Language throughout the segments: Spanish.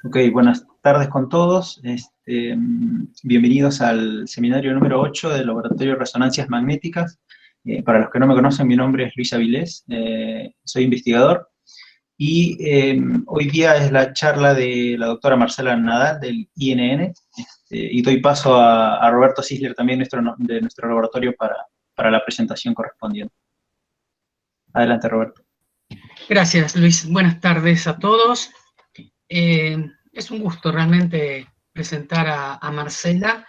Ok, buenas tardes con todos. Bienvenidos al seminario número 8 del Laboratorio de Resonancias Magnéticas. Para los que no me conocen, mi nombre es Luis Avilés, soy investigador. Y hoy día es la charla de la doctora Marcela Nadal del INN. Y doy paso a Roberto Sisler, también de nuestro laboratorio, para la presentación correspondiente. Adelante, Roberto. Gracias, Luis. Buenas tardes a todos. Es un gusto realmente presentar a Marcela,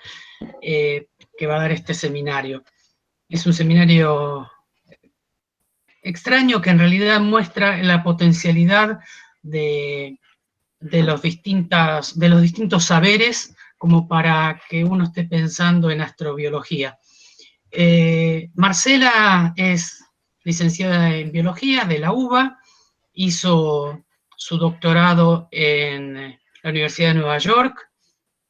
que va a dar este seminario. Es un seminario extraño que en realidad muestra la potencialidad de los distintos saberes como para que uno esté pensando en astrobiología. Marcela es licenciada en biología de la UBA, hizo su doctorado en la Universidad de Nueva York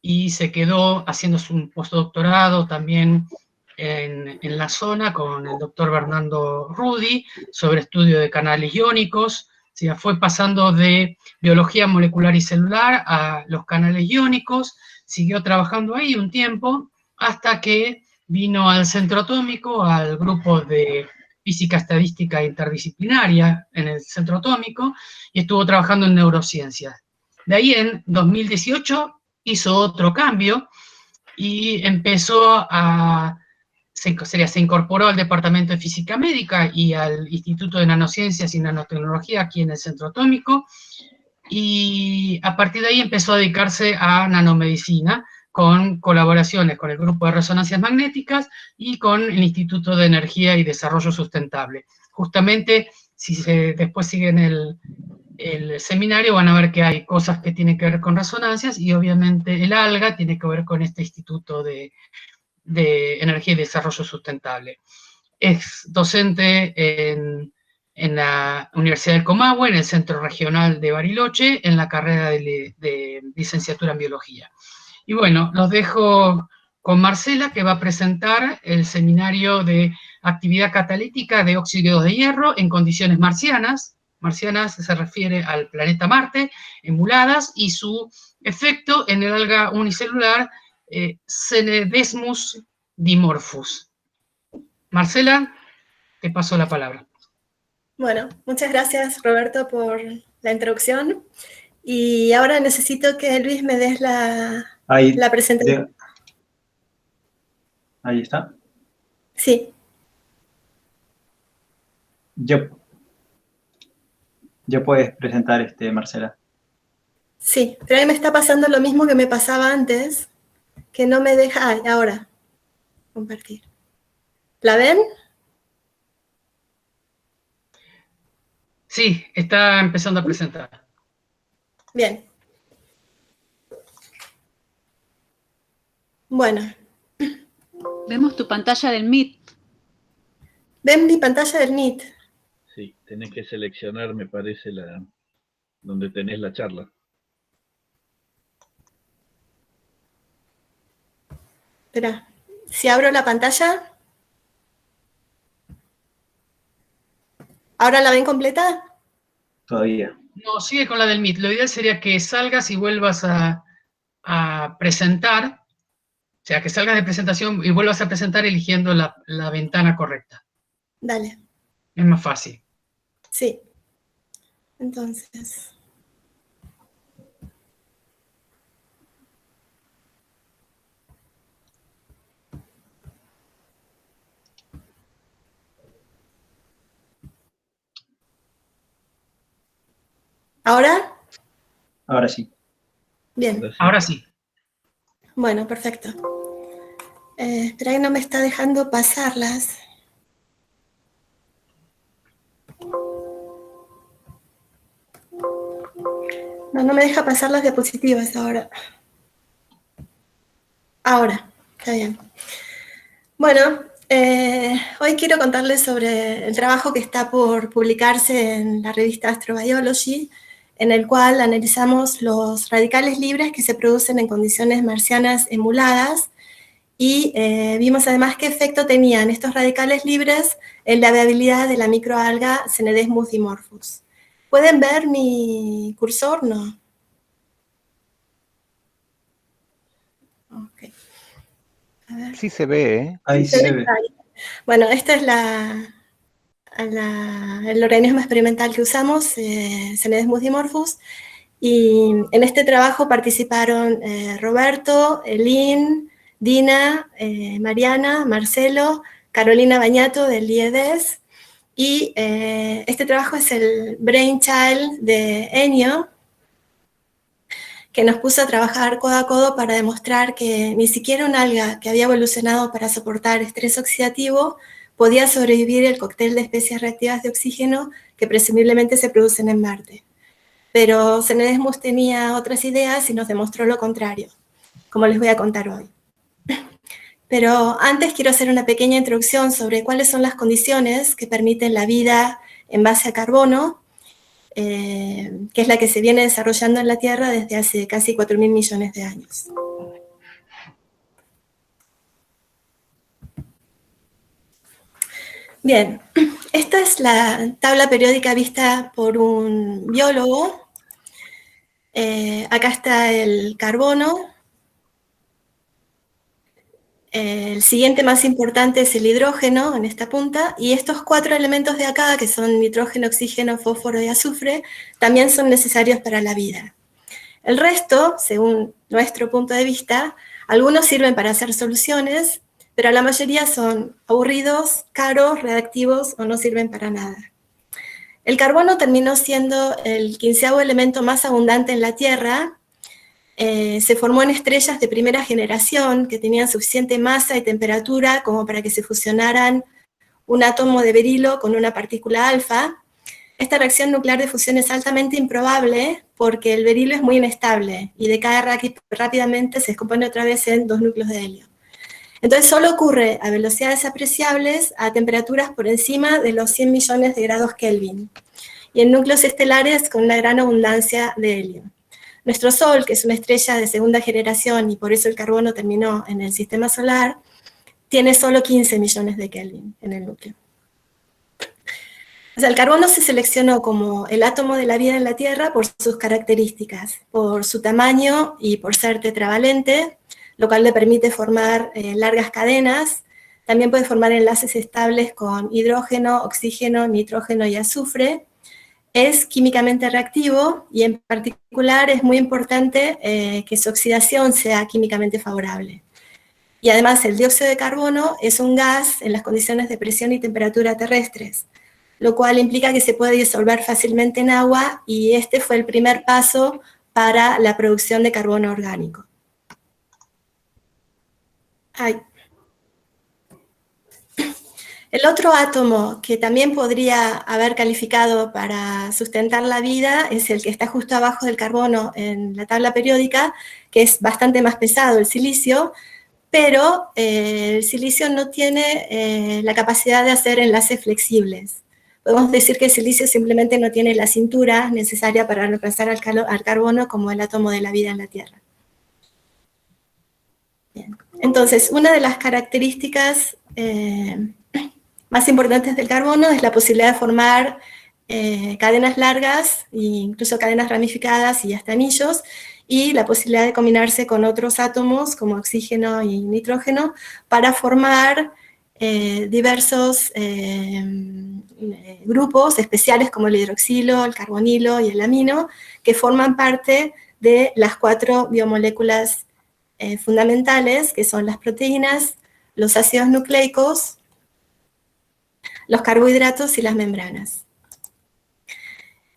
y se quedó haciendo un postdoctorado también en la zona con el doctor Bernardo Rudi sobre estudio de canales iónicos. O sea, fue pasando de biología molecular y celular a los canales iónicos, siguió trabajando ahí un tiempo hasta que vino al centro atómico, al grupo de física estadística interdisciplinaria en el centro atómico, y estuvo trabajando en neurociencias. De ahí en 2018 hizo otro cambio y se incorporó al Departamento de Física Médica y al Instituto de Nanociencias y Nanotecnología aquí en el Centro Atómico, y a partir de ahí empezó a dedicarse a nanomedicina, con colaboraciones con el Grupo de Resonancias Magnéticas y con el Instituto de Energía y Desarrollo Sustentable. Justamente, si después siguen el seminario, van a ver que hay cosas que tienen que ver con resonancias, y obviamente el ALGA tiene que ver con este Instituto de Energía y Desarrollo Sustentable. Es docente en la Universidad del Comahue, en el Centro Regional de Bariloche, en la carrera de licenciatura en Biología. Y bueno, los dejo con Marcela, que va a presentar el seminario de actividad catalítica de óxidos de hierro en condiciones marcianas. Marcianas se refiere al planeta Marte, emuladas, y su efecto en el alga unicelular Cenedesmus dimorphus. Marcela, te paso la palabra. Bueno, muchas gracias, Roberto, por la introducción. Y ahora necesito que Luis me des la presentación. Ahí está. Sí. Ya puedes presentar, Marcela. Sí, pero ahí me está pasando lo mismo que me pasaba antes, que no me deja... ahora, compartir. ¿La ven? Sí, está empezando a presentar. Bien. Bueno. Vemos tu pantalla del Meet. ¿Ven mi pantalla del Meet? Sí, tenés que seleccionar, me parece, donde tenés la charla. Espera, si abro la pantalla... ¿Ahora la ven completa? Todavía. No, sigue con la del Meet. Lo ideal sería que salgas y vuelvas a presentar, o sea, que salgas de presentación y vuelvas a presentar eligiendo la ventana correcta. Dale. Es más fácil. Sí. Entonces... ¿Ahora? Ahora sí. Bien. Ahora sí. Bueno, perfecto. Espera que no me está dejando pasarlas. No me deja pasar las diapositivas ahora. Ahora, está bien. Bueno, hoy quiero contarles sobre el trabajo que está por publicarse en la revista Astrobiology, en el cual analizamos los radicales libres que se producen en condiciones marcianas emuladas, y vimos además qué efecto tenían estos radicales libres en la viabilidad de la microalga Cenedesmus dimorphus. ¿Pueden ver mi cursor? No. Ok. A ver. Sí se ve, ¿eh? Ahí ¿Sí se ve. Ahí. Bueno, esta es el organismo experimental que usamos, Senedes musdimorphus, y en este trabajo participaron Roberto, Elin, Dina, Mariana, Marcelo, Carolina Bañato del IEDES, y este trabajo es el brainchild de Enio, que nos puso a trabajar codo a codo para demostrar que ni siquiera un alga que había evolucionado para soportar estrés oxidativo podía sobrevivir el cóctel de especies reactivas de oxígeno que presumiblemente se producen en Marte. Pero Senedes Mus tenía otras ideas y nos demostró lo contrario, como les voy a contar hoy. Pero antes quiero hacer una pequeña introducción sobre cuáles son las condiciones que permiten la vida en base a carbono, que es la que se viene desarrollando en la Tierra desde hace casi 4.000 millones de años. Bien, esta es la tabla periódica vista por un biólogo. Acá está el carbono. El siguiente más importante es el hidrógeno en esta punta, y estos 4 elementos de acá, que son nitrógeno, oxígeno, fósforo y azufre, también son necesarios para la vida. El resto, según nuestro punto de vista, algunos sirven para hacer soluciones, pero la mayoría son aburridos, caros, reactivos o no sirven para nada. El carbono terminó siendo el 15º elemento más abundante en la Tierra. Se formó en estrellas de primera generación que tenían suficiente masa y temperatura como para que se fusionaran un átomo de berilo con una partícula alfa. Esta reacción nuclear de fusión es altamente improbable porque el berilo es muy inestable y decae rápidamente, se descompone otra vez en 2 núcleos de helio. Entonces solo ocurre a velocidades apreciables a temperaturas por encima de los 100 millones de grados Kelvin y en núcleos estelares con una gran abundancia de helio. Nuestro Sol, que es una estrella de segunda generación y por eso el carbono terminó en el sistema solar, tiene solo 15 millones de Kelvin en el núcleo. O sea, el carbono se seleccionó como el átomo de la vida en la Tierra por sus características, por su tamaño y por ser tetravalente, lo cual le permite formar largas cadenas. También puede formar enlaces estables con hidrógeno, oxígeno, nitrógeno y azufre. Es químicamente reactivo y en particular es muy importante que su oxidación sea químicamente favorable. Y además el dióxido de carbono es un gas en las condiciones de presión y temperatura terrestres, lo cual implica que se puede disolver fácilmente en agua y este fue el primer paso para la producción de carbono orgánico. El otro átomo que también podría haber calificado para sustentar la vida es el que está justo abajo del carbono en la tabla periódica, que es bastante más pesado, el silicio, pero el silicio no tiene la capacidad de hacer enlaces flexibles. Podemos decir que el silicio simplemente no tiene la cintura necesaria para reemplazar al carbono como el átomo de la vida en la Tierra. Bien. Entonces, una de las características más importantes del carbono es la posibilidad de formar cadenas largas, e incluso cadenas ramificadas y hasta anillos, y la posibilidad de combinarse con otros átomos como oxígeno y nitrógeno para formar diversos grupos especiales como el hidroxilo, el carbonilo y el amino, que forman parte de las 4 biomoléculas fundamentales, que son las proteínas, los ácidos nucleicos, los carbohidratos y las membranas.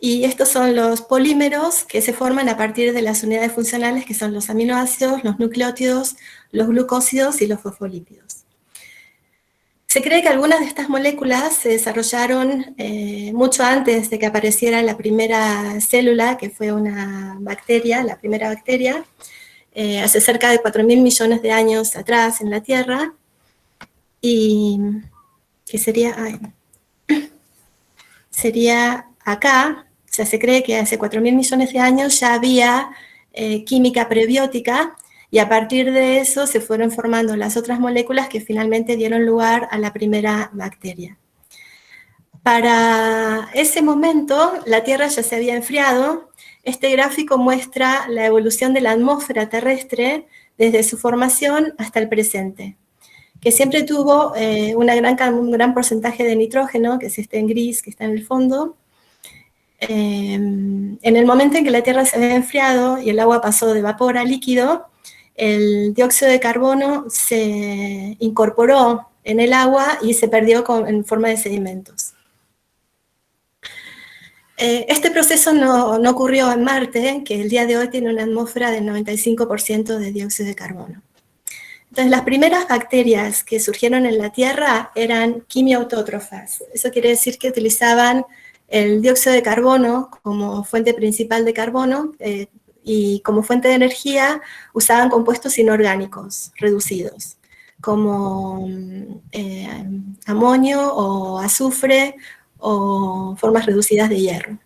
Y estos son los polímeros que se forman a partir de las unidades funcionales que son los aminoácidos, los nucleótidos, los glucósidos y los fosfolípidos. Se cree que algunas de estas moléculas se desarrollaron mucho antes de que apareciera la primera célula, que fue una bacteria, la primera bacteria, hace cerca de 4.000 millones de años atrás en la Tierra, y que sería acá. O sea, se cree que hace 4.000 millones de años ya había química prebiótica, y a partir de eso se fueron formando las otras moléculas que finalmente dieron lugar a la primera bacteria. Para ese momento, la Tierra ya se había enfriado. Este gráfico muestra la evolución de la atmósfera terrestre desde su formación hasta el presente, que siempre tuvo un gran porcentaje de nitrógeno, que es este en gris que está en el fondo. En el momento en que la Tierra se había enfriado y el agua pasó de vapor a líquido, el dióxido de carbono se incorporó en el agua y se perdió en forma de sedimentos. Este proceso no ocurrió en Marte, que el día de hoy tiene una atmósfera del 95% de dióxido de carbono. Entonces, las primeras bacterias que surgieron en la Tierra eran quimiautótrofas. Eso quiere decir que utilizaban el dióxido de carbono como fuente principal de carbono y como fuente de energía usaban compuestos inorgánicos reducidos, como amonio o azufre o formas reducidas de hierro.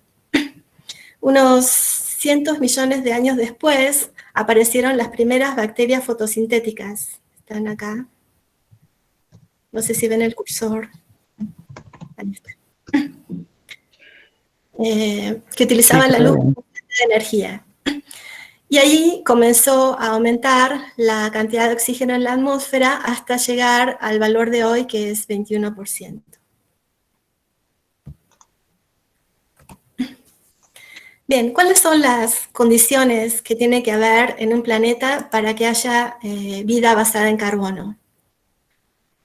Unos cientos millones de años después aparecieron las primeras bacterias fotosintéticas. Están acá. No sé si ven el cursor. Ahí está. Que utilizaban la luz como fuente de energía. Y ahí comenzó a aumentar la cantidad de oxígeno en la atmósfera hasta llegar al valor de hoy, que es 21%. Bien, ¿cuáles son las condiciones que tiene que haber en un planeta para que haya vida basada en carbono?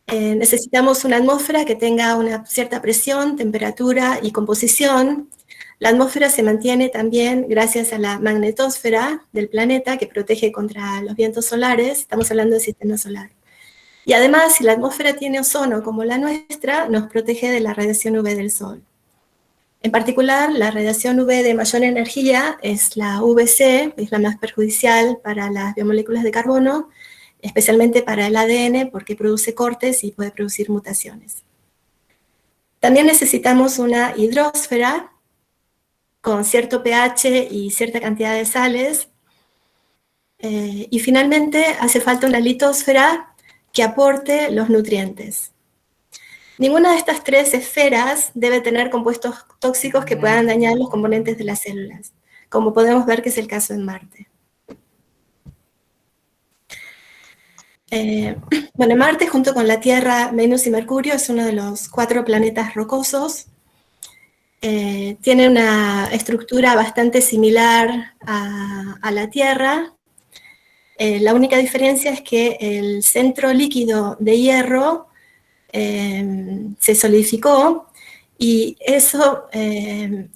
Necesitamos una atmósfera que tenga una cierta presión, temperatura y composición. La atmósfera se mantiene también gracias a la magnetosfera del planeta que protege contra los vientos solares. Estamos hablando del sistema solar. Y además, si la atmósfera tiene ozono como la nuestra, nos protege de la radiación UV del Sol. En particular, la radiación UV de mayor energía es la UVC, es la más perjudicial para las biomoléculas de carbono, especialmente para el ADN, porque produce cortes y puede producir mutaciones. También necesitamos una hidrosfera con cierto pH y cierta cantidad de sales. Y finalmente hace falta una litosfera que aporte los nutrientes. Ninguna de estas tres esferas debe tener compuestos tóxicos que puedan dañar los componentes de las células, como podemos ver que es el caso en Marte. Bueno, Marte, junto con la Tierra, Venus y Mercurio, es uno de los 4 planetas rocosos. Tiene una estructura bastante similar a la Tierra. La única diferencia es que el centro líquido de hierro se solidificó y eso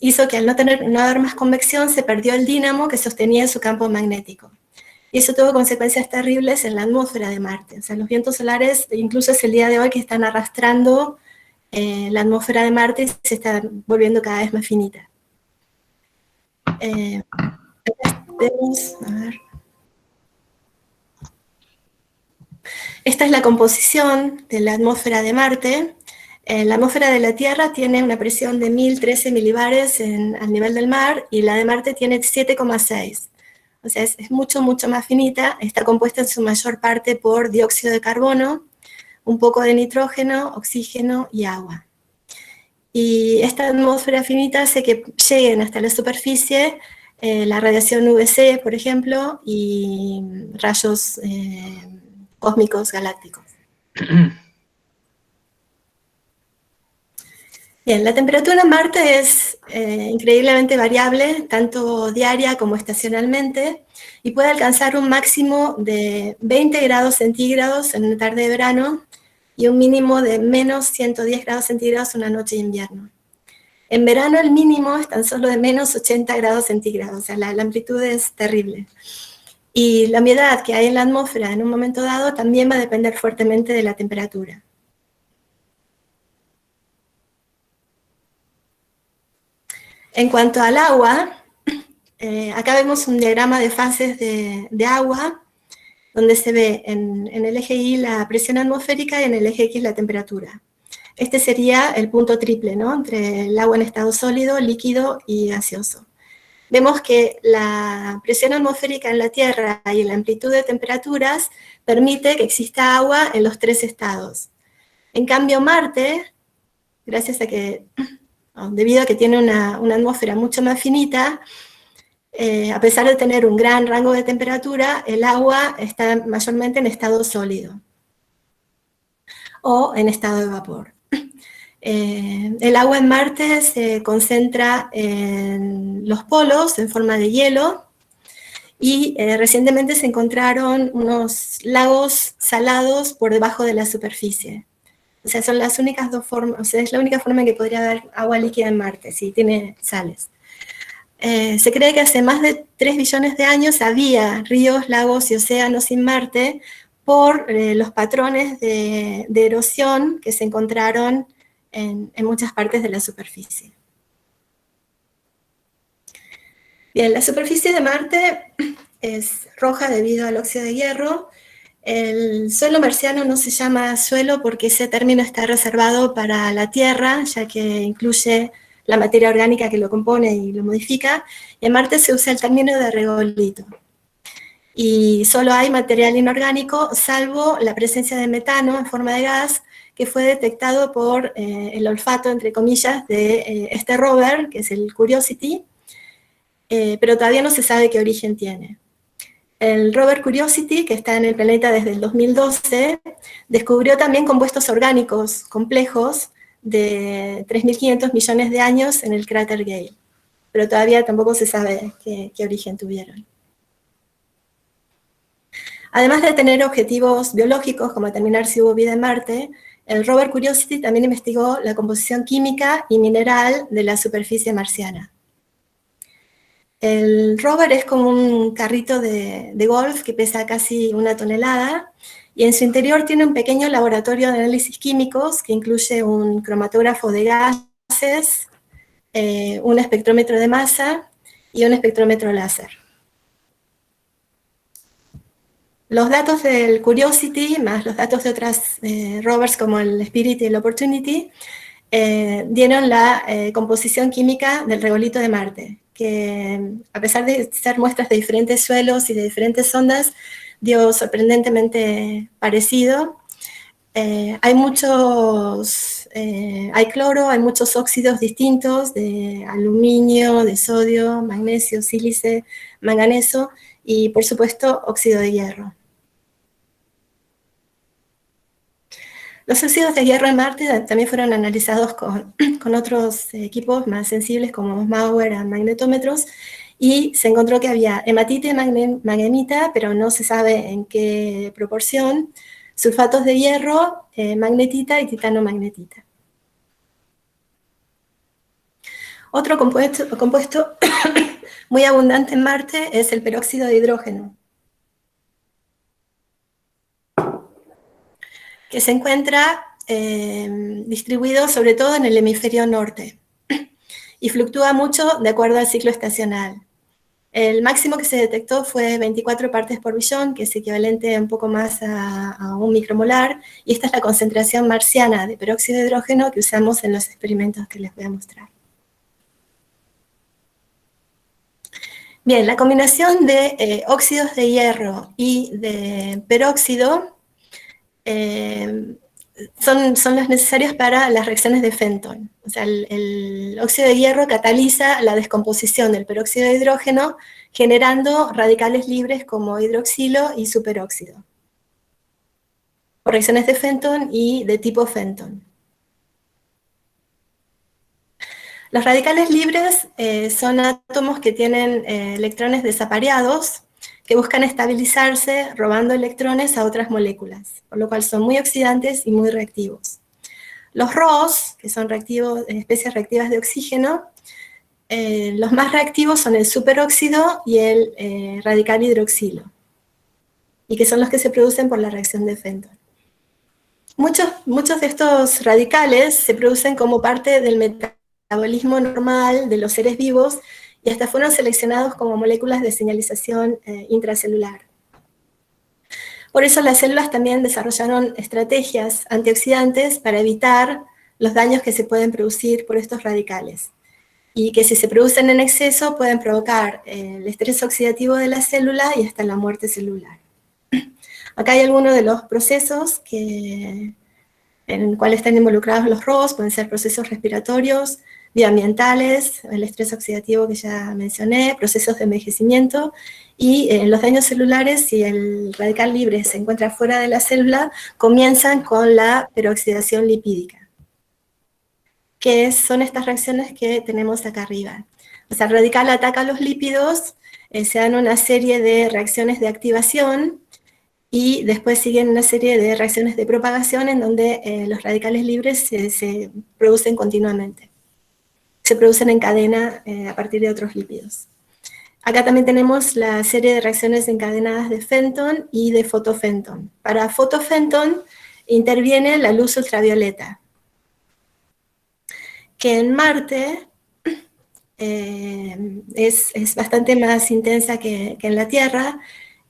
hizo que al no haber más convección se perdió el dínamo que sostenía su campo magnético. Y eso tuvo consecuencias terribles en la atmósfera de Marte. O sea, los vientos solares, incluso es el día de hoy que están arrastrando la atmósfera de Marte y se está volviendo cada vez más finita. Vemos, a ver. Esta es la composición de la atmósfera de Marte. La atmósfera de la Tierra tiene una presión de 1013 milibares al nivel del mar y la de Marte tiene 7,6. O sea, es mucho, mucho más finita. Está compuesta en su mayor parte por dióxido de carbono, un poco de nitrógeno, oxígeno y agua. Y esta atmósfera finita hace que lleguen hasta la superficie la radiación UVC, por ejemplo, y rayos cósmicos galácticos. Bien, la temperatura en Marte es increíblemente variable, tanto diaria como estacionalmente, y puede alcanzar un máximo de 20 grados centígrados en una tarde de verano y un mínimo de menos 110 grados centígrados una noche de invierno. En verano el mínimo es tan solo de menos 80 grados centígrados, o sea, la amplitud es terrible. Y la humedad que hay en la atmósfera en un momento dado también va a depender fuertemente de la temperatura. En cuanto al agua, acá vemos un diagrama de fases de agua, donde se ve en el eje Y la presión atmosférica y en el eje X la temperatura. Este sería el punto triple, ¿no? Entre el agua en estado sólido, líquido y gaseoso. Vemos que la presión atmosférica en la Tierra y la amplitud de temperaturas permite que exista agua en los 3 estados. En cambio, Marte, gracias a que, debido a que tiene una atmósfera mucho más finita, a pesar de tener un gran rango de temperatura, el agua está mayormente en estado sólido o en estado de vapor. El agua en Marte se concentra en los polos en forma de hielo y recientemente se encontraron unos lagos salados por debajo de la superficie. O sea, son las únicas dos formas, o sea, es la única forma en que podría haber agua líquida en Marte, si tiene sales. Se cree que hace más de 3 billones de años había ríos, lagos y océanos en Marte por los patrones de erosión que se encontraron en muchas partes de la superficie. Bien, la superficie de Marte es roja debido al óxido de hierro. El suelo marciano no se llama suelo porque ese término está reservado para la Tierra, ya que incluye la materia orgánica que lo compone y lo modifica. Y en Marte se usa el término de regolito. Y solo hay material inorgánico, salvo la presencia de metano en forma de gas, que fue detectado por el olfato, entre comillas, de este rover, que es el Curiosity, pero todavía no se sabe qué origen tiene. El rover Curiosity, que está en el planeta desde el 2012, descubrió también compuestos orgánicos complejos de 3.500 millones de años en el cráter Gale, pero todavía tampoco se sabe qué origen tuvieron. Además de tener objetivos biológicos, como determinar si hubo vida en Marte, el rover Curiosity también investigó la composición química y mineral de la superficie marciana. El rover es como un carrito de golf que pesa casi 1 tonelada, y en su interior tiene un pequeño laboratorio de análisis químicos que incluye un cromatógrafo de gases, un espectrómetro de masa y un espectrómetro láser. Los datos del Curiosity, más los datos de otras rovers como el Spirit y el Opportunity, dieron la composición química del regolito de Marte, que a pesar de ser muestras de diferentes suelos y de diferentes ondas, dio sorprendentemente parecido. Hay cloro, hay muchos óxidos distintos de aluminio, de sodio, magnesio, sílice, manganeso y por supuesto óxido de hierro. Los óxidos de hierro en Marte también fueron analizados con otros equipos más sensibles como Mauer y magnetómetros, y se encontró que había hematita y manganita, pero no se sabe en qué proporción, sulfatos de hierro, magnetita y titanomagnetita. Otro compuesto muy abundante en Marte es el peróxido de hidrógeno, que se encuentra distribuido sobre todo en el hemisferio norte y fluctúa mucho de acuerdo al ciclo estacional. El máximo que se detectó fue 24 partes por billón, que es equivalente a un poco más a 1 micromolar, y esta es la concentración marciana de peróxido de hidrógeno que usamos en los experimentos que les voy a mostrar. Bien, la combinación de óxidos de hierro y de peróxido son las necesarias para las reacciones de Fenton. O sea, el óxido de hierro cataliza la descomposición del peróxido de hidrógeno, generando radicales libres como hidroxilo y superóxido, por reacciones de Fenton y de tipo Fenton. Los radicales libres son átomos que tienen electrones desapareados, que buscan estabilizarse robando electrones a otras moléculas, por lo cual son muy oxidantes y muy reactivos. Los ROS, que son especies reactivas de oxígeno, los más reactivos son el superóxido y el radical hidroxilo, y que son los que se producen por la reacción de Fenton. Muchos de estos radicales se producen como parte del metabolismo normal de los seres vivos, y hasta fueron seleccionados como moléculas de señalización intracelular. Por eso las células también desarrollaron estrategias antioxidantes para evitar los daños que se pueden producir por estos radicales, y que si se producen en exceso pueden provocar el estrés oxidativo de la célula y hasta la muerte celular. Acá hay algunos de los procesos que en el cual están involucrados los ROS, pueden ser procesos respiratorios, bioambientales, el estrés oxidativo que ya mencioné, procesos de envejecimiento, y los daños celulares, si el radical libre se encuentra fuera de la célula, comienzan con la peroxidación lipídica, que son estas reacciones que tenemos acá arriba. O sea, el radical ataca los lípidos, se dan una serie de reacciones de activación, y después siguen una serie de reacciones de propagación en donde los radicales libres se producen continuamente. Se producen en cadena a partir de otros lípidos. Acá también tenemos la serie de reacciones encadenadas de Fenton y de fotofenton. Para fotofenton interviene la luz ultravioleta, que en Marte es bastante más intensa que en la Tierra.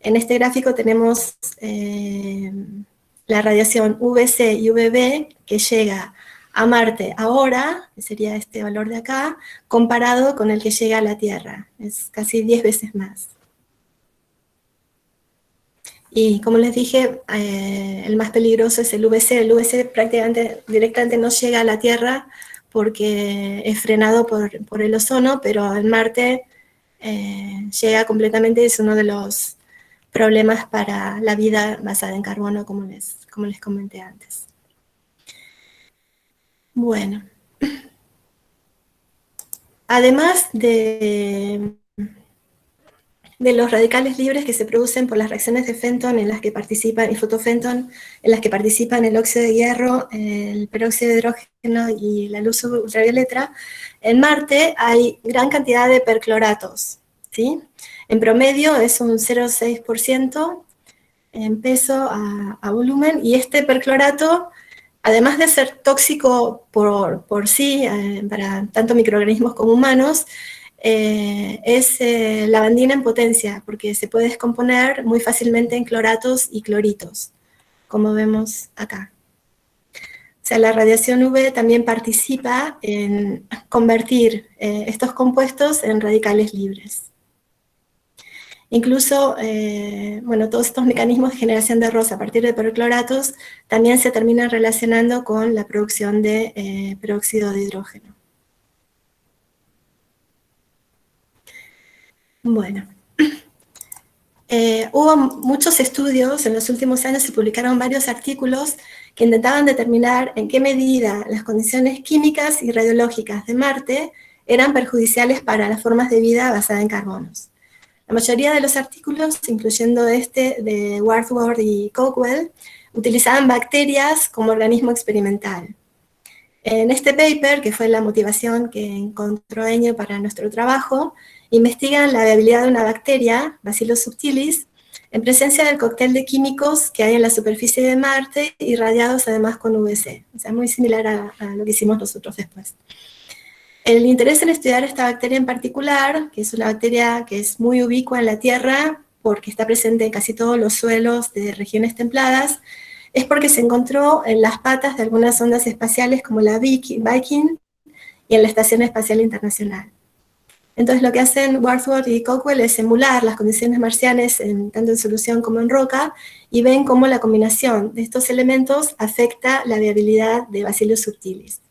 En este gráfico tenemos la radiación UVC y UVB que llega a Marte ahora, que sería este valor de acá, comparado con el que llega a la Tierra. Es casi 10 veces más. Y como les dije, el más peligroso es el UVC. El UVC prácticamente directamente no llega a la Tierra porque es frenado por el ozono, pero en Marte llega completamente, es uno de los problemas para la vida basada en carbono, como les comenté antes. Bueno, además de los radicales libres que se producen por las reacciones de Fenton en las que participan, y fotofenton, en las que participan el óxido de hierro, el peróxido de hidrógeno y la luz ultravioleta, en Marte hay gran cantidad de percloratos, ¿sí? En promedio es un 0,6% en peso a volumen, y este perclorato, además de ser tóxico por sí, para tanto microorganismos como humanos, es lavandina en potencia, porque se puede descomponer muy fácilmente en cloratos y cloritos, como vemos acá. O sea, la radiación UV también participa en convertir estos compuestos en radicales libres. Incluso, bueno, todos estos mecanismos de generación de ROS a partir de percloratos también se terminan relacionando con la producción de peróxido de hidrógeno. Bueno, hubo muchos estudios en los últimos años, se publicaron varios artículos que intentaban determinar en qué medida las condiciones químicas y radiológicas de Marte eran perjudiciales para las formas de vida basadas en carbonos. La mayoría de los artículos, incluyendo este de Wardsworth y Cockwell, utilizaban bacterias como organismo experimental. En este paper, que fue la motivación que encontró Enio para nuestro trabajo, investigan la viabilidad de una bacteria, Bacillus subtilis, en presencia del cóctel de químicos que hay en la superficie de Marte, irradiados además con UVC. O sea, muy similar a lo que hicimos nosotros después. El interés en estudiar esta bacteria en particular, que es una bacteria que es muy ubicua en la Tierra, porque está presente en casi todos los suelos de regiones templadas, es porque se encontró en las patas de algunas ondas espaciales como la Viking y en la Estación Espacial Internacional. Entonces lo que hacen Wardsworth y Cockwell es emular las condiciones marcianas tanto en solución como en roca, y ven cómo la combinación de estos elementos afecta la viabilidad de Bacillus subtilis.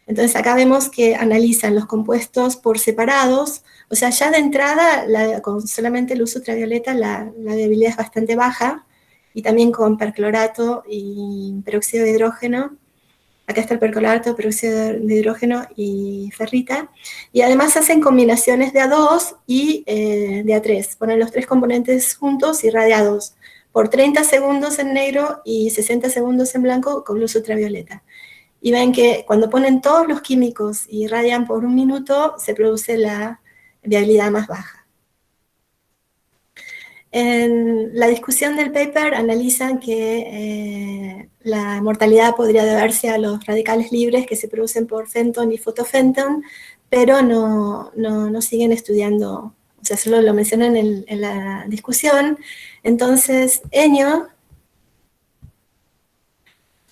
Entonces acá vemos que analizan los compuestos por separados, o sea, ya de entrada, con solamente luz ultravioleta, la viabilidad es bastante baja, y también con perclorato y peróxido de hidrógeno. Acá está el perclorato, peróxido de hidrógeno y ferrita. Y además hacen combinaciones de A2 y de A3. Ponen los tres componentes juntos irradiados por 30 segundos en negro y 60 segundos en blanco con luz ultravioleta. Y ven que cuando ponen todos los químicos y irradian por 1 minuto, se produce la viabilidad más baja. En la discusión del paper analizan que la mortalidad podría deberse a los radicales libres que se producen por Fenton y fotofenton, pero no siguen estudiando, o sea, solo lo mencionan en la discusión. Entonces, Enio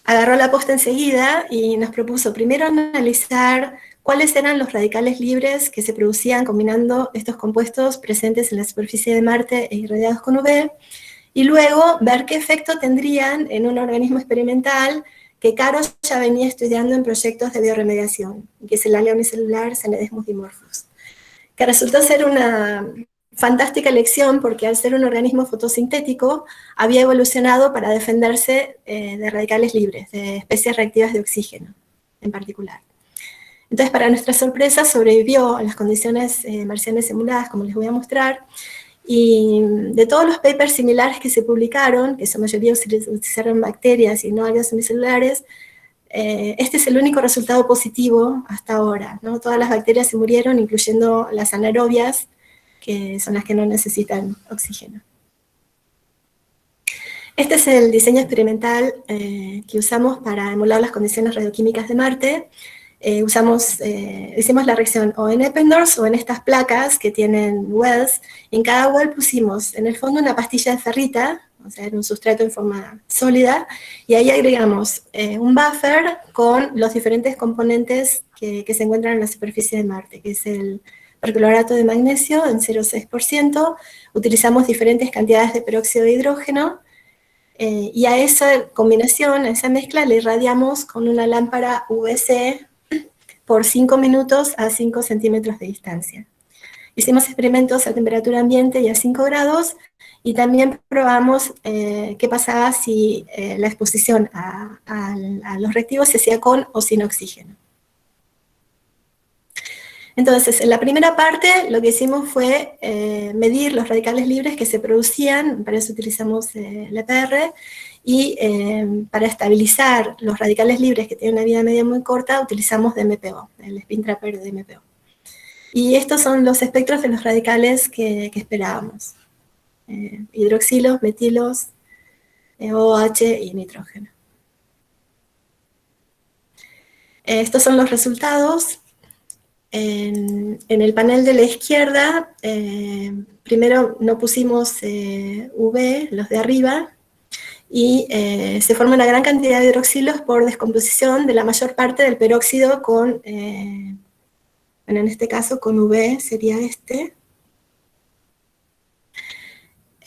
agarró la posta enseguida y nos propuso primero analizar cuáles eran los radicales libres que se producían combinando estos compuestos presentes en la superficie de Marte e irradiados con UV, y luego ver qué efecto tendrían en un organismo experimental que Caro ya venía estudiando en proyectos de bioremediación, que es el alga unicelular Cenedesmus dimorphus, que resultó ser una fantástica elección porque al ser un organismo fotosintético había evolucionado para defenderse de radicales libres, de especies reactivas de oxígeno en particular. Entonces, para nuestra sorpresa, sobrevivió a las condiciones marcianas simuladas, como les voy a mostrar, y de todos los papers similares que se publicaron, que su mayoría utilizaron bacterias y no algas unicelulares, este es el único resultado positivo hasta ahora, ¿no? Todas las bacterias se murieron, incluyendo las anaerobias, que son las que no necesitan oxígeno. Este es el diseño experimental que usamos para emular las condiciones radioquímicas de Marte. Hicimos la reacción o en Eppendorf o en estas placas que tienen wells. En cada well pusimos en el fondo una pastilla de ferrita, o sea, en un sustrato en forma sólida, y ahí agregamos un buffer con los diferentes componentes que se encuentran en la superficie de Marte, que es el perclorato de magnesio en 0,6%, utilizamos diferentes cantidades de peróxido de hidrógeno, y a esa combinación, a esa mezcla, le irradiamos con una lámpara UVC por 5 minutos a 5 centímetros de distancia. Hicimos experimentos a temperatura ambiente y a 5 grados, y también probamos qué pasaba si la exposición a los reactivos se hacía con o sin oxígeno. Entonces, en la primera parte lo que hicimos fue medir los radicales libres que se producían, para eso utilizamos el EPR, y para estabilizar los radicales libres que tienen una vida media muy corta, utilizamos DMPO, el spin trapper de DMPO. Y estos son los espectros de los radicales que esperábamos. Hidroxilos, metilos, OH y nitrógeno. Estos son los resultados. En el panel de la izquierda, primero no pusimos UV, los de arriba, y se forma una gran cantidad de hidroxilos por descomposición de la mayor parte del peróxido con, bueno, en este caso con UV sería este.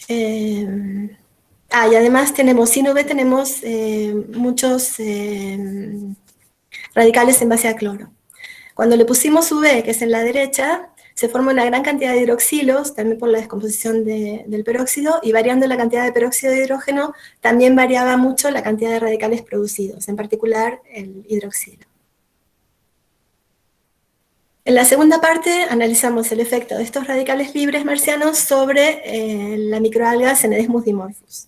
Y además tenemos, sin UV tenemos muchos radicales en base a cloro. Cuando le pusimos UV, que es en la derecha, se forma una gran cantidad de hidroxilos, también por la descomposición del peróxido, y variando la cantidad de peróxido de hidrógeno, también variaba mucho la cantidad de radicales producidos, en particular el hidroxilo. En la segunda parte analizamos el efecto de estos radicales libres marcianos sobre la microalga Cenedesmus dimorphus.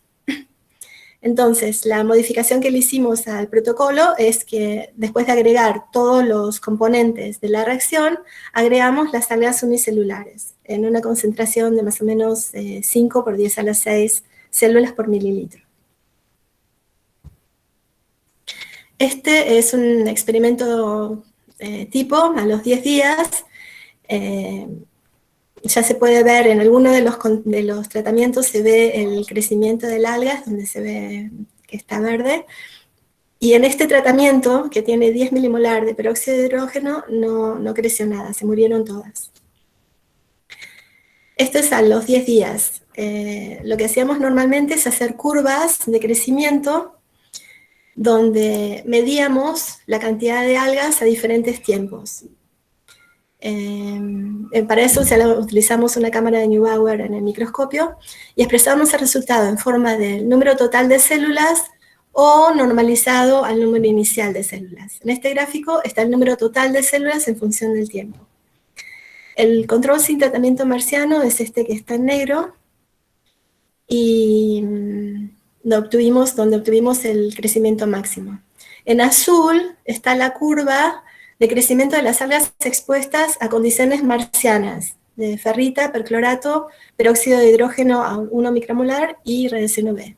Entonces, la modificación que le hicimos al protocolo es que después de agregar todos los componentes de la reacción, agregamos las algas unicelulares en una concentración de más o menos 5 por 10 a la 6 células por mililitro. Este es un experimento tipo a los 10 días. Ya se puede ver en alguno de los tratamientos, se ve el crecimiento del alga, donde se ve que está verde. Y en este tratamiento, que tiene 10 milimolar de peróxido de hidrógeno, no creció nada, se murieron todas. Esto es a los 10 días. Lo que hacíamos normalmente es hacer curvas de crecimiento, donde medíamos la cantidad de algas a diferentes tiempos. Para eso utilizamos una cámara de Neubauer en el microscopio y expresamos el resultado en forma del número total de células o normalizado al número inicial de células. En este gráfico está el número total de células en función del tiempo. El control sin tratamiento marciano es este que está en negro, y donde obtuvimos el crecimiento máximo. En azul está la curva de crecimiento de las algas expuestas a condiciones marcianas, de ferrita, perclorato, peróxido de hidrógeno a 1 micromolar y radiación UV.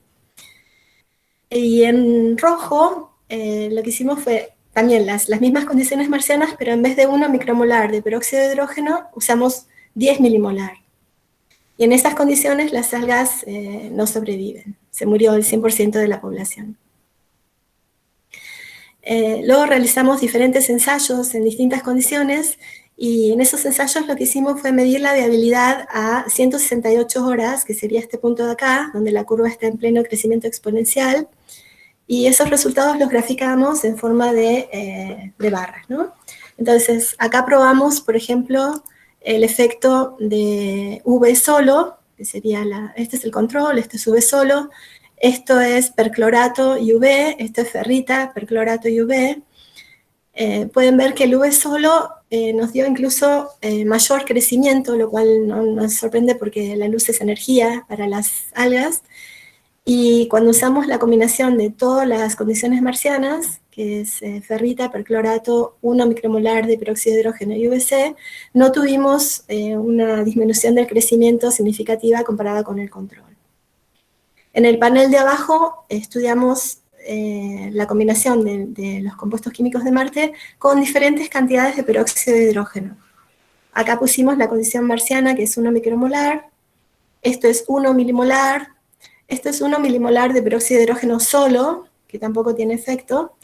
Y en rojo, lo que hicimos fue también las mismas condiciones marcianas, pero en vez de 1 micromolar de peróxido de hidrógeno, usamos 10 milimolar. Y en esas condiciones las algas no sobreviven, se murió el 100% de la población. Luego realizamos diferentes ensayos en distintas condiciones, y en esos ensayos lo que hicimos fue medir la viabilidad a 168 horas, que sería este punto de acá, donde la curva está en pleno crecimiento exponencial, y esos resultados los graficamos en forma de barras, ¿no? Entonces, acá probamos, por ejemplo, el efecto de V solo, que sería este es el control, este es V solo, esto es perclorato y UV, esto es ferrita, perclorato y UV. Pueden ver que el V solo nos dio incluso mayor crecimiento, lo cual no nos sorprende porque la luz es energía para las algas. Y cuando usamos la combinación de todas las condiciones marcianas, que es ferrita, perclorato, 1 micromolar de peróxido de hidrógeno y UVC, no tuvimos una disminución del crecimiento significativa comparada con el control. En el panel de abajo estudiamos la combinación de los compuestos químicos de Marte con diferentes cantidades de peróxido de hidrógeno. Acá pusimos la condición marciana, que es 1 micromolar, esto es 1 milimolar, esto es 1 milimolar de peróxido de hidrógeno solo, que tampoco tiene efecto,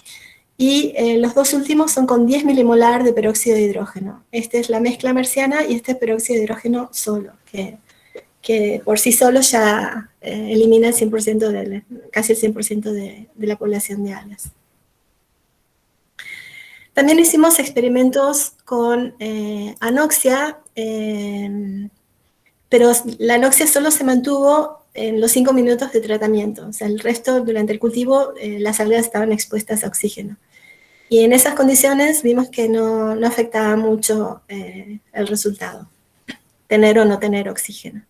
y los dos últimos son con 10 milimolar de peróxido de hidrógeno. Esta es la mezcla marciana y este es peróxido de hidrógeno solo, que por sí solo ya elimina el 100% casi el 100% de la población de algas. También hicimos experimentos con anoxia, pero la anoxia solo se mantuvo en los 5 minutos de tratamiento, o sea, el resto, durante el cultivo, las algas estaban expuestas a oxígeno. Y en esas condiciones vimos que no afectaba mucho el resultado, tener o no tener oxígeno.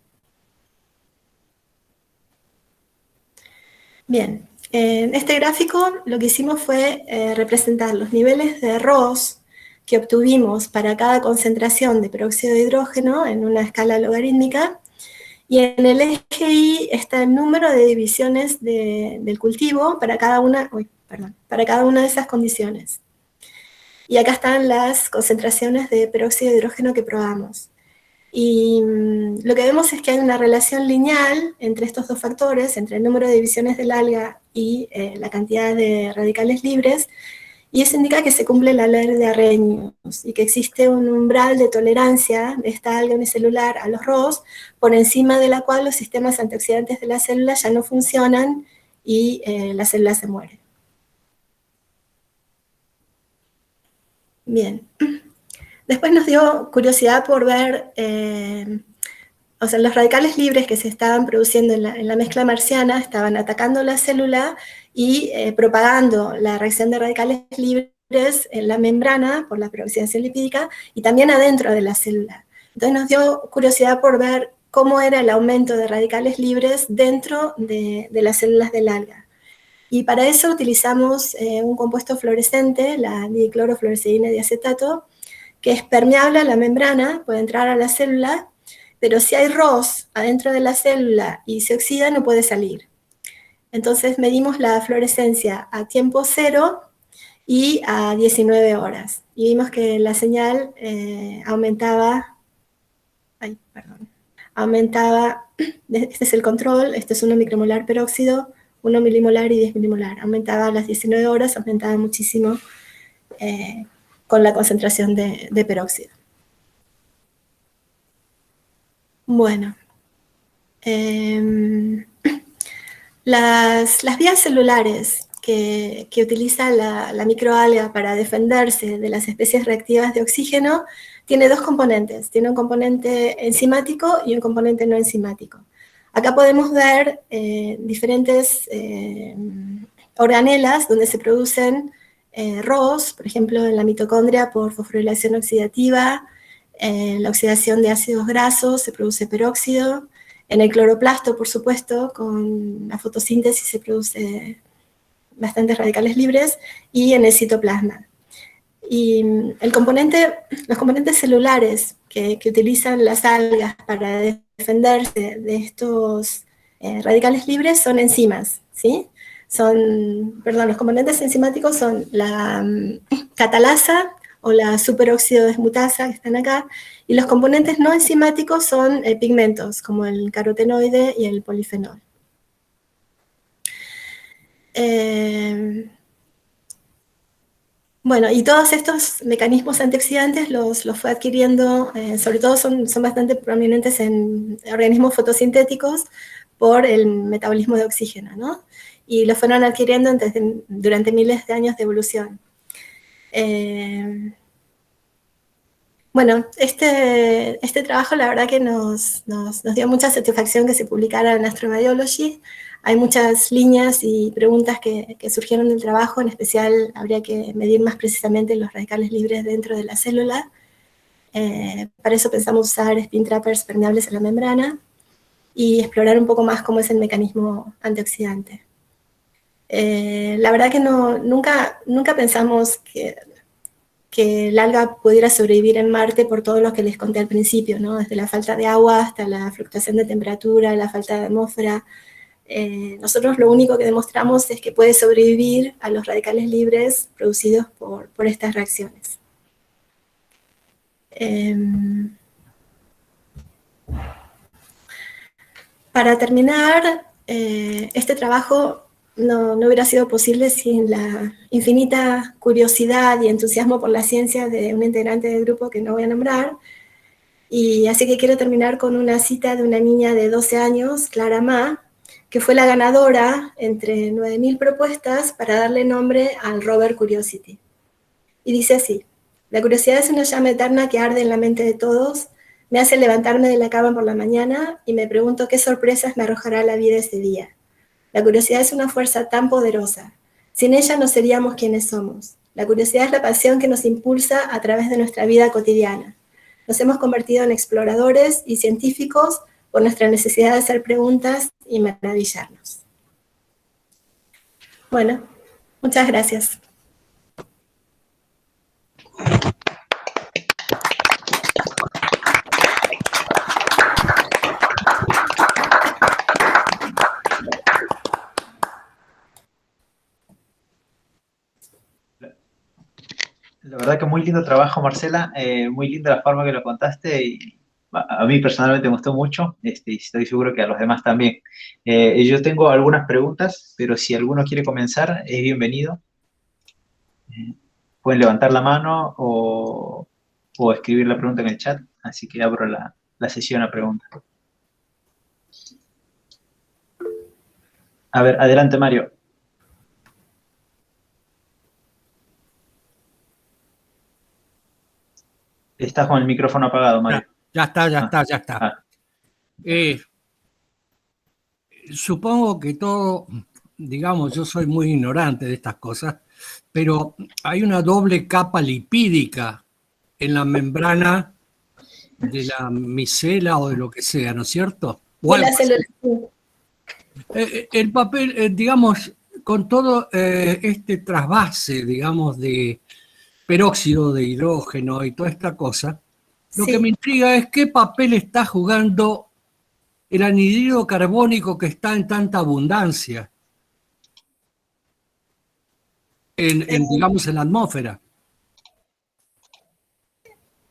Bien, en este gráfico lo que hicimos fue representar los niveles de ROS que obtuvimos para cada concentración de peróxido de hidrógeno en una escala logarítmica, y en el eje Y está el número de divisiones del cultivo para cada una de esas condiciones. Y acá están las concentraciones de peróxido de hidrógeno que probamos. Y lo que vemos es que hay una relación lineal entre estos dos factores, entre el número de divisiones del alga y la cantidad de radicales libres, y eso indica que se cumple la ley de Arrhenius y que existe un umbral de tolerancia de esta alga unicelular a los ROS, por encima de la cual los sistemas antioxidantes de la célula ya no funcionan y la célula se muere. Bien. Después nos dio curiosidad por ver, o sea, los radicales libres que se estaban produciendo en la mezcla marciana estaban atacando la célula y propagando la reacción de radicales libres en la membrana por la peroxidación lipídica y también adentro de la célula. Entonces nos dio curiosidad por ver cómo era el aumento de radicales libres dentro de las células del alga. Y para eso utilizamos un compuesto fluorescente, la diclorofluoresceína diacetato, que es permeable a la membrana, puede entrar a la célula, pero si hay ROS adentro de la célula y se oxida, no puede salir. Entonces medimos la fluorescencia a tiempo cero y a 19 horas. Y vimos que la señal aumentaba, este es el control, este es 1 micromolar peróxido, 1 milimolar y 10 milimolar. Aumentaba a las 19 horas, aumentaba muchísimo con la concentración de peróxido. Bueno, las vías celulares que utiliza la microalga para defenderse de las especies reactivas de oxígeno tiene dos componentes. Tiene un componente enzimático y un componente no enzimático. Acá podemos ver diferentes organelas donde se producen ROS, por ejemplo, en la mitocondria por fosforilación oxidativa, en la oxidación de ácidos grasos se produce peróxido, en el cloroplasto, por supuesto, con la fotosíntesis se produce bastantes radicales libres, y en el citoplasma. Y los componentes celulares que utilizan las algas para defenderse de estos radicales libres son enzimas, ¿sí? Los componentes enzimáticos son la catalasa o la superóxido desmutasa, que están acá, y los componentes no enzimáticos son pigmentos, como el carotenoide y el polifenol. Bueno, y todos estos mecanismos antioxidantes los fue adquiriendo, sobre todo son bastante prominentes en organismos fotosintéticos por el metabolismo de oxígeno, ¿no? y lo fueron adquiriendo durante miles de años de evolución. Bueno, este trabajo la verdad que nos dio mucha satisfacción que se publicara en Astrobiology. Hay muchas líneas y preguntas que surgieron del trabajo, en especial habría que medir más precisamente los radicales libres dentro de la célula. Para eso pensamos usar spin trappers permeables a la membrana y explorar un poco más cómo es el mecanismo antioxidante. La verdad que nunca pensamos que el alga pudiera sobrevivir en Marte por todo lo que les conté al principio, ¿no? Desde la falta de agua hasta la fluctuación de temperatura, la falta de atmósfera. Nosotros lo único que demostramos es que puede sobrevivir a los radicales libres producidos por estas reacciones. Para terminar, este trabajo no hubiera sido posible sin la infinita curiosidad y entusiasmo por la ciencia de un integrante del grupo que no voy a nombrar, y así que quiero terminar con una cita de una niña de 12 años, Clara Ma, que fue la ganadora entre 9.000 propuestas para darle nombre al rover Curiosity. Y dice así: la curiosidad es una llama eterna que arde en la mente de todos, me hace levantarme de la cama por la mañana y me pregunto qué sorpresas me arrojará la vida ese día. La curiosidad es una fuerza tan poderosa. Sin ella no seríamos quienes somos. La curiosidad es la pasión que nos impulsa a través de nuestra vida cotidiana. Nos hemos convertido en exploradores y científicos por nuestra necesidad de hacer preguntas y maravillarnos. Bueno, muchas gracias. La verdad que muy lindo trabajo, Marcela, muy linda la forma que lo contaste y a mí personalmente me gustó mucho, y estoy seguro que a los demás también. Yo tengo algunas preguntas, pero si alguno quiere comenzar, es bienvenido. Pueden levantar la mano o escribir la pregunta en el chat, así que abro la sesión a preguntas. A ver, adelante, Mario. Estás con el micrófono apagado, Mario. Ya está. Supongo que todo, digamos, yo soy muy ignorante de estas cosas, pero hay una doble capa lipídica en la membrana de la micela o de lo que sea, ¿no es cierto? El papel, digamos, con todo este trasvase, digamos, de peróxido de hidrógeno y toda esta cosa, lo que me intriga es qué papel está jugando el anhídrido carbónico que está en tanta abundancia digamos, en la atmósfera.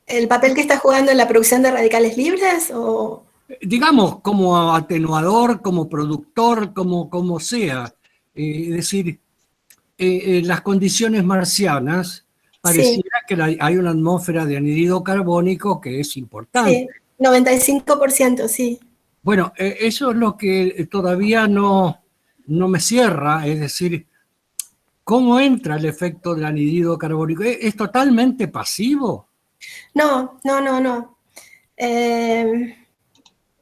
¿El papel que está jugando en la producción de radicales libres? ¿O? Digamos, como atenuador, como productor, como sea. Es decir, las condiciones marcianas, pareciera que hay una atmósfera de anhídrido carbónico que es importante. Sí, 95%, sí. Bueno, eso es lo que todavía no me cierra, es decir, ¿cómo entra el efecto del anhídrido carbónico? ¿Es totalmente pasivo? No. De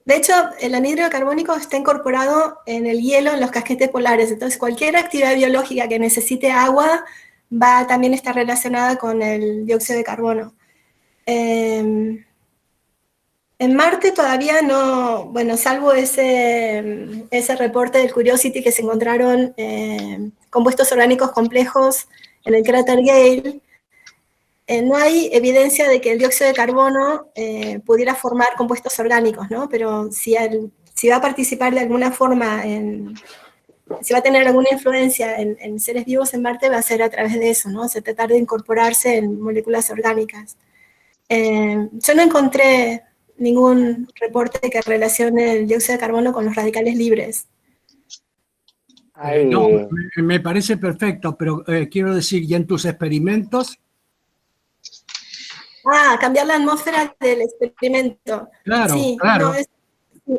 hecho, el anhídrido carbónico está incorporado en el hielo en los casquetes polares, entonces cualquier actividad biológica que necesite agua va a también estar relacionada con el dióxido de carbono. En Marte todavía no, bueno, salvo ese reporte del Curiosity que se encontraron compuestos orgánicos complejos en el cráter Gale, no hay evidencia de que el dióxido de carbono pudiera formar compuestos orgánicos, ¿no? Pero si va a participar de alguna forma, si va a tener alguna influencia en seres vivos en Marte, va a ser a través de eso, ¿no? O sea, tratar de incorporarse en moléculas orgánicas. Yo no encontré ningún reporte que relacione el dióxido de carbono con los radicales libres. No, me parece perfecto, pero quiero decir, ¿y en tus experimentos? Cambiar la atmósfera del experimento. Claro, sí, claro.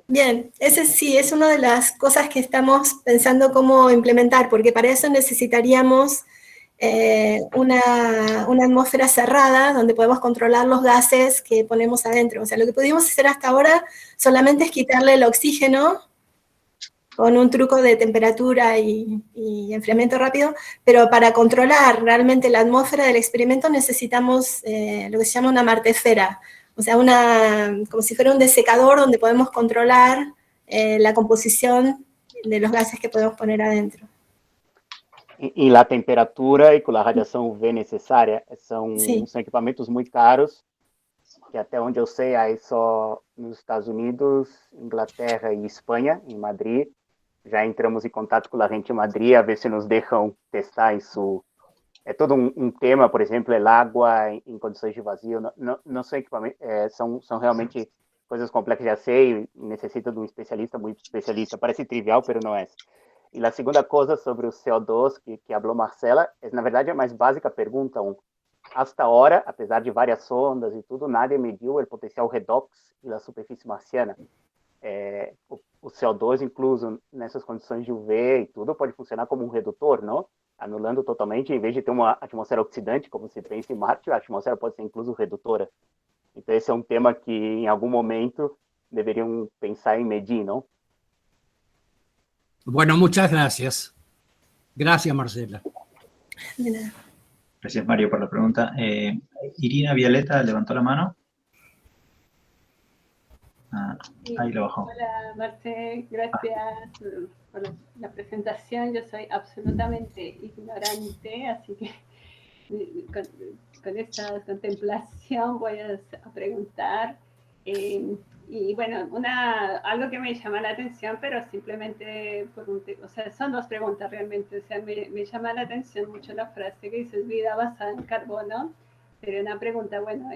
Bien, ese sí es una de las cosas que estamos pensando cómo implementar, porque para eso necesitaríamos una atmósfera cerrada donde podemos controlar los gases que ponemos adentro. O sea, lo que pudimos hacer hasta ahora solamente es quitarle el oxígeno con un truco de temperatura y enfriamiento rápido, pero para controlar realmente la atmósfera del experimento necesitamos lo que se llama una martesfera, o sea, como si fuera un desecador donde podemos controlar la composición de los gases que podemos poner adentro. E la temperatura e com a radiação UV necessária, são equipamentos muito caros, que até onde eu sei, aí só nos Estados Unidos, Inglaterra e Espanha, em Madrid. Já entramos em contato com a gente em Madrid, a ver se nos deixam testar isso. É todo um tema, por exemplo, água em condições de vazio. Não são equipamentos, são realmente coisas complexas, já sei, necessita de um especialista, muito especialista. Parece trivial, mas não é. E a segunda coisa sobre o CO2 que falou Marcela, na verdade é a mais básica pergunta. Hasta agora, apesar de várias sondas e tudo, nadie mediu o potencial redox da superfície marciana. O CO2 incluso nessas condições de UV e tudo pode funcionar como um redutor, não? Anulando totalmente, em vez de ter uma atmosfera oxidante, como se pensa em Marte, a atmosfera pode ser incluso redutora. Então esse é um tema que em algum momento deveriam pensar em medir, não? Bueno, muchas gracias. Gracias, Marcela. De nada. Gracias, Mario, por la pregunta. Irina Violeta levantó la mano. Ahí lo bajó. Hola, Marce, gracias por la presentación. Yo soy absolutamente ignorante, así que con esta contemplación voy a preguntar. Y bueno, algo que me llama la atención, pero simplemente o sea, son dos preguntas realmente. O sea, me llama la atención mucho la frase que dices vida basada en carbono, pero una pregunta, bueno,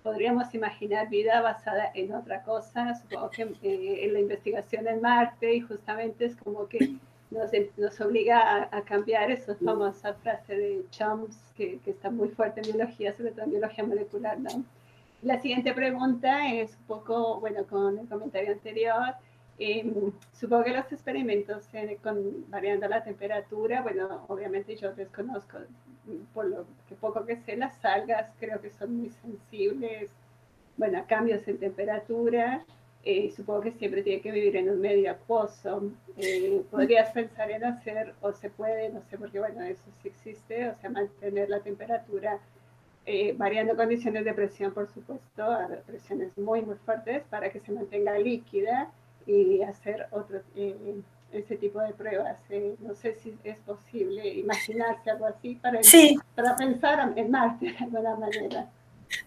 ¿podríamos imaginar vida basada en otra cosa? Supongo que en la investigación en Marte, y justamente es como que nos obliga a cambiar esa famosa frase de Chomsky, que está muy fuerte en biología, sobre todo en biología molecular, ¿no? La siguiente pregunta es un poco, bueno, con el comentario anterior, supongo que los experimentos variando la temperatura, bueno, obviamente yo desconozco, por lo que poco que sé, las algas creo que son muy sensibles, bueno, a cambios en temperatura, supongo que siempre tiene que vivir en un medio acuoso. ¿Podrías pensar en hacer, o se puede, no sé, porque bueno, eso sí existe, o sea, mantener la temperatura variando condiciones de presión, por supuesto, a presiones muy, muy fuertes para que se mantenga líquida y hacer ese tipo de pruebas? No sé si es posible imaginarse algo así para pensar en Marte de alguna manera.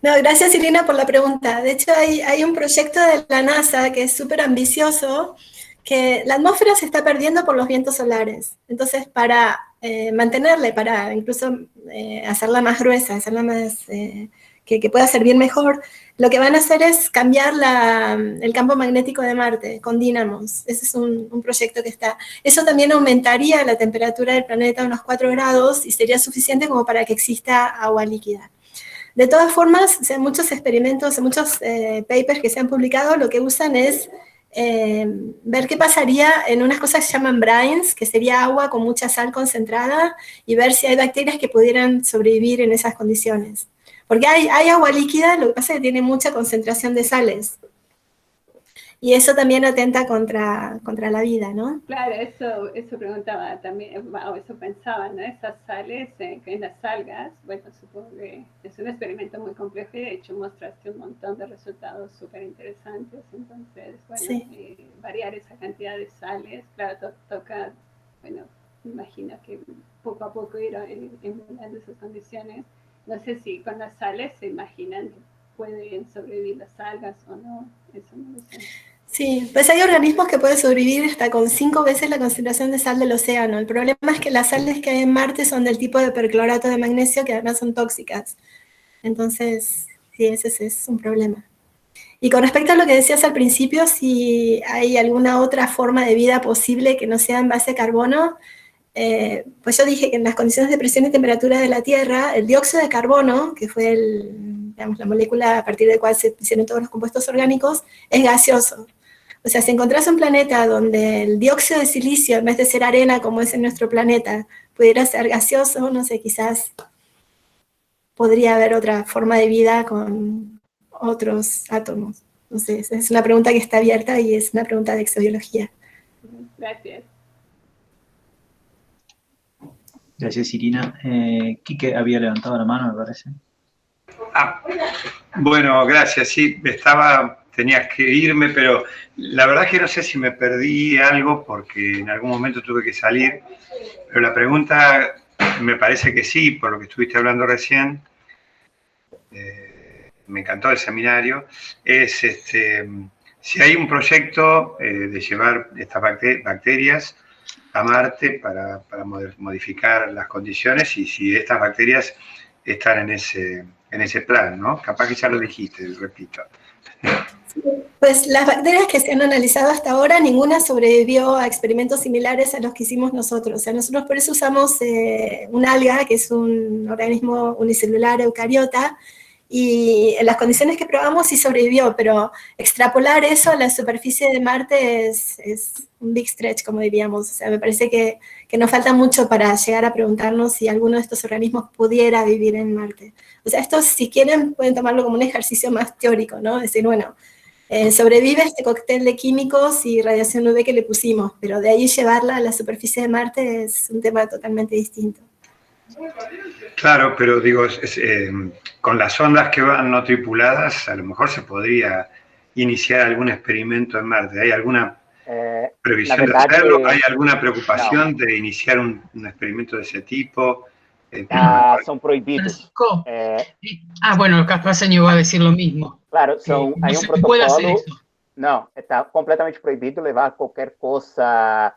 No, gracias Irina por la pregunta. De hecho, hay un proyecto de la NASA que es súper ambicioso, que la atmósfera se está perdiendo por los vientos solares. Entonces, para mantenerla, para incluso hacerla más gruesa, hacerla más, que pueda servir mejor, lo que van a hacer es cambiar el campo magnético de Marte con dínamos. Ese es un proyecto que está. Eso también aumentaría la temperatura del planeta a unos 4 grados y sería suficiente como para que exista agua líquida. De todas formas, o sea, muchos experimentos, muchos papers que se han publicado, lo que usan es ver qué pasaría en unas cosas que se llaman brines, que sería agua con mucha sal concentrada, y ver si hay bacterias que pudieran sobrevivir en esas condiciones. Porque hay agua líquida, lo que pasa es que tiene mucha concentración de sales. Y eso también atenta contra la vida, ¿no? Claro, eso preguntaba también, o eso pensaba, ¿no? Esas sales en las algas, bueno, supongo que es un experimento muy complejo y de hecho mostraste un montón de resultados súper interesantes. Entonces, bueno, sí. Variar esa cantidad de sales, claro, toca, bueno, imagino que poco a poco ir emulando esas condiciones. No sé si con las sales se imaginan que pueden sobrevivir las algas o no, eso no lo sé. Sí, pues hay organismos que pueden sobrevivir hasta con 5 veces la concentración de sal del océano. El problema es que las sales que hay en Marte son del tipo de perclorato de magnesio, que además son tóxicas. Entonces, sí, ese es un problema. Y con respecto a lo que decías al principio, si hay alguna otra forma de vida posible que no sea en base a carbono, pues yo dije que en las condiciones de presión y temperatura de la Tierra, el dióxido de carbono, que fue la molécula a partir de la cual se hicieron todos los compuestos orgánicos, es gaseoso. O sea, si encontrás un planeta donde el dióxido de silicio, en vez de ser arena como es en nuestro planeta, pudiera ser gaseoso, no sé, quizás podría haber otra forma de vida con otros átomos. Entonces, es una pregunta que está abierta y es una pregunta de exobiología. Gracias. Gracias, Irina. Quique había levantado la mano, me parece. Bueno, gracias. Sí, tenía que irme, pero la verdad que no sé si me perdí algo porque en algún momento tuve que salir. Pero la pregunta me parece que sí, por lo que estuviste hablando recién. Me encantó el seminario. Es si hay un proyecto de llevar estas bacterias a Marte para modificar las condiciones y si estas bacterias están en ese plan, ¿no? Capaz que ya lo dijiste, repito. Pues las bacterias que se han analizado hasta ahora, ninguna sobrevivió a experimentos similares a los que hicimos nosotros. O sea, nosotros por eso usamos una alga, que es un organismo unicelular eucariota, y en las condiciones que probamos sí sobrevivió, pero extrapolar eso a la superficie de Marte es un big stretch, como diríamos. O sea, me parece que nos falta mucho para llegar a preguntarnos si alguno de estos organismos pudiera vivir en Marte. O sea, estos, si quieren, pueden tomarlo como un ejercicio más teórico, ¿no? Decir, bueno, sobrevive este cóctel de químicos y radiación UV que le pusimos, pero de ahí llevarla a la superficie de Marte es un tema totalmente distinto. Claro, pero digo, con las ondas que van no tripuladas, a lo mejor se podría iniciar algún experimento en Marte. ¿Hay alguna previsión de hacerlo? ¿Hay alguna preocupación de iniciar un experimento de ese tipo? Son prohibidos. Bueno, Castaseño va a decir lo mismo. Claro, hay un protocolo. No, está completamente prohibido levar qualquer cosa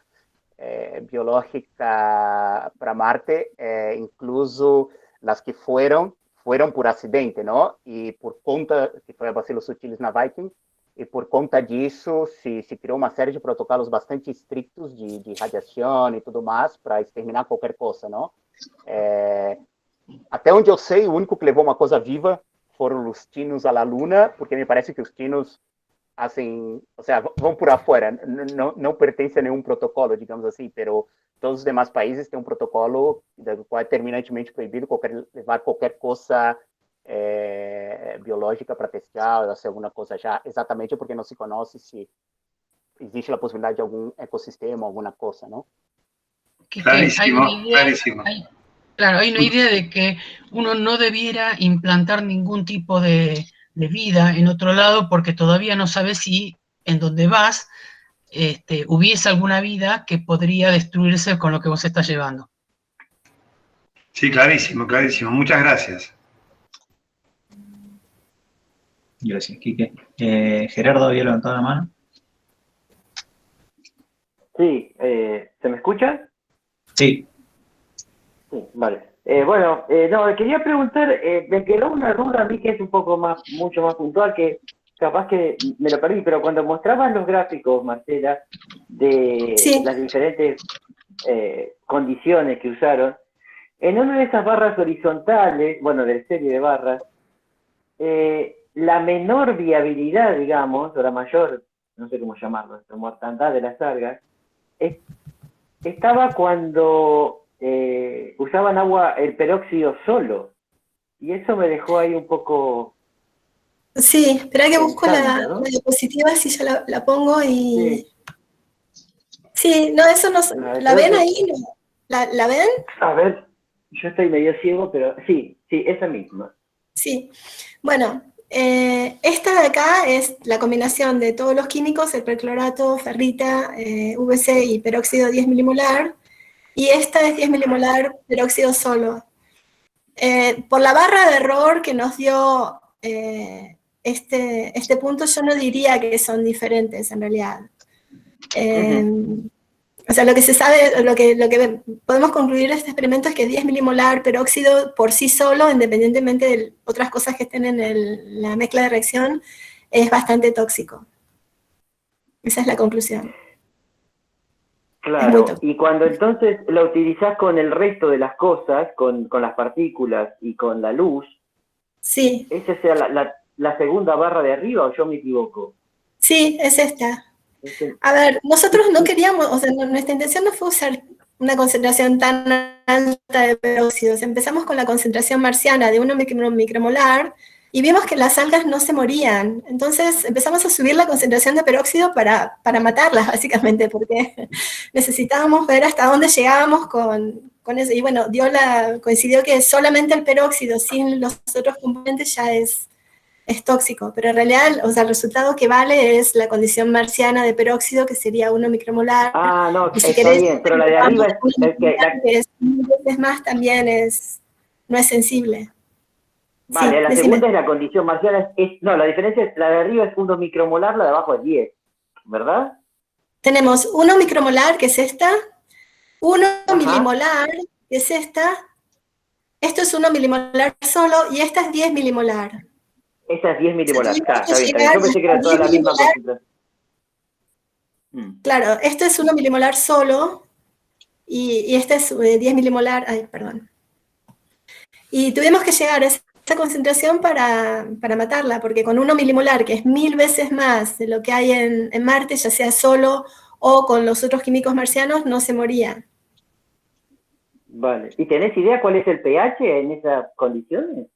biológica para Marte, incluso las que fueron por acidente, ¿no? Y por conta, que foi a Bacillus subtilis na Viking, e por conta disso se criou uma série de protocolos bastante estrictos de radiação e tudo mais para exterminar qualquer coisa, não? Até onde eu sei, o único que levou uma coisa viva foram os tinos à Luna, porque me parece que os tinos hacen, o sea, vão por afuera, não pertence a nenhum protocolo, digamos assim, pero todos os demais países têm um protocolo do qual é terminantemente proibido levar qualquer coisa biológica para testar, ou alguma coisa já, exatamente porque não se conhece se existe a possibilidade de algum ecossistema, alguma coisa, não? Clarísimo, clarísimo. Claro, hay una idea de que uno no debiera implantar ningún tipo de vida en otro lado porque todavía no sabes si en donde vas hubiese alguna vida que podría destruirse con lo que vos estás llevando. Sí, clarísimo, clarísimo. Muchas gracias. Gracias, Quique. Gerardo había levantado la mano. Sí, ¿se me escucha? Sí. Sí, vale. Bueno, no, quería preguntar, me quedó una duda a mí que es un poco mucho más puntual, que capaz que me lo perdí, pero cuando mostrabas los gráficos, Marcela, de las diferentes condiciones que usaron, en una de esas barras horizontales, bueno, de la serie de barras, la menor viabilidad, digamos, o la mayor, no sé cómo llamarlo, la mortandad de las algas, estaba cuando usaban el peróxido solo, y eso me dejó ahí un poco... Sí, espera que busco la diapositiva, si ya la pongo y... Sí, no, eso no... ¿La ven ahí? ¿La ven? A ver, yo estoy medio ciego, pero sí, esa misma. Sí, bueno, esta de acá es la combinación de todos los químicos, el perclorato, ferrita, VC y peróxido 10 milimolar, y esta es 10 milimolar peróxido solo. Por la barra de error que nos dio este punto, yo no diría que son diferentes en realidad. O sea, lo que se sabe, lo que podemos concluir de este experimento es que 10 milimolar peróxido por sí solo, independientemente de otras cosas que estén en la mezcla de reacción, es bastante tóxico. Esa es la conclusión. Claro, y cuando entonces lo utilizás con el resto de las cosas, con las partículas y con la luz, sí. ¿esa sea la segunda barra de arriba o yo me equivoco? Sí, es esta. A ver, nosotros no queríamos, o sea, nuestra intención no fue usar una concentración tan alta de peróxidos. Empezamos con la concentración marciana de 1 micromolar y vimos que las algas no se morían. Entonces empezamos a subir la concentración de peróxido para matarlas, básicamente, porque necesitábamos ver hasta dónde llegábamos con eso. Y bueno, coincidió que solamente el peróxido sin los otros componentes ya es tóxico, pero en realidad, o sea, el resultado que vale es la condición marciana de peróxido, que sería 1 micromolar. Ah, no, y si está querés, bien, pero la de arriba que es 1000 veces más, también no es sensible. Vale, Sí, la decime. segunda es la condición marciana, no, la diferencia es, la de arriba es 1 micromolar, la de abajo es 10, ¿verdad? Tenemos 1 micromolar, que es esta, 1 Ajá. milimolar, que es esta, esto es 1 milimolar solo, y esta es 10 milimolar. Esta es 10 milimolar, Tuvimos está que bien, llegar yo pensé que era hasta toda la 10 misma milimolar. concentración. Claro, esto es 1 milimolar solo, y este es 10 milimolar, perdón. Y tuvimos que llegar a esa concentración para matarla, porque con 1 milimolar, que es 1000 veces más de lo que hay en Marte, ya sea solo o con los otros químicos marcianos, no se moría. Vale, ¿y tenés idea cuál es el pH en esas condiciones?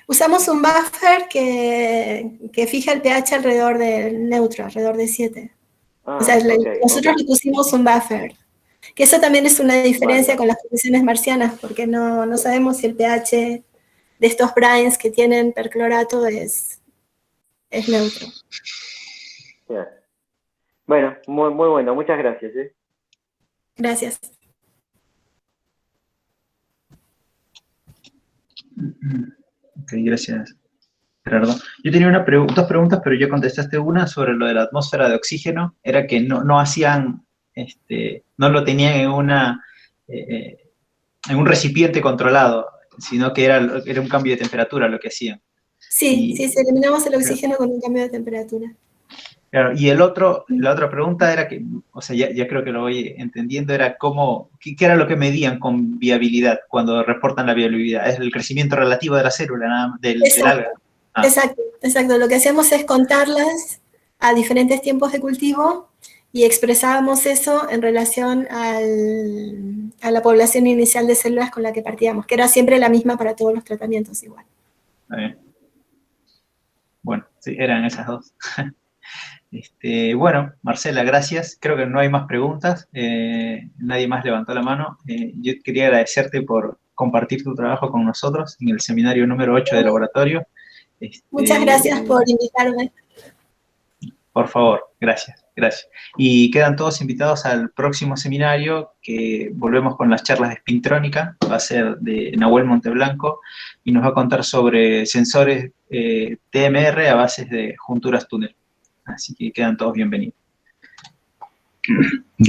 Usamos un buffer que fija el pH alrededor del neutro, alrededor de 7. Ah, O sea, nosotros ok. le pusimos un buffer. Que eso también es una diferencia con las condiciones marcianas, porque no sabemos si el pH de estos brines que tienen perclorato es neutro. Ya. Bueno, muy bueno, muchas gracias. Gracias. Ok, gracias, Gerardo. Yo tenía dos preguntas, pero ya contestaste una sobre lo de la atmósfera de oxígeno. Era que no hacían, no lo tenían en un recipiente controlado, sino que era un cambio de temperatura lo que hacían. Sí, sí, eliminamos el oxígeno con un cambio de temperatura. Claro, y la otra pregunta era que, o sea, ya creo que lo voy entendiendo, era qué era lo que medían con viabilidad cuando reportan la viabilidad. ¿Es el crecimiento relativo de la célula, del alga? Ah. Exacto. Lo que hacemos es contarlas a diferentes tiempos de cultivo y expresábamos eso en relación a la población inicial de células con la que partíamos, que era siempre la misma para todos los tratamientos igual. Está bien. Bueno, sí, eran esas dos. Bueno, Marcela, gracias. Creo que no hay más preguntas. Nadie más levantó la mano. Yo quería agradecerte por compartir tu trabajo con nosotros en el seminario número 8 de laboratorio. Muchas gracias por invitarme. Por favor, gracias. Y quedan todos invitados al próximo seminario, que volvemos con las charlas de espintrónica. Va a ser de Nahuel Monteblanco y nos va a contar sobre sensores TMR a bases de junturas túnel. Así que quedan todos bienvenidos.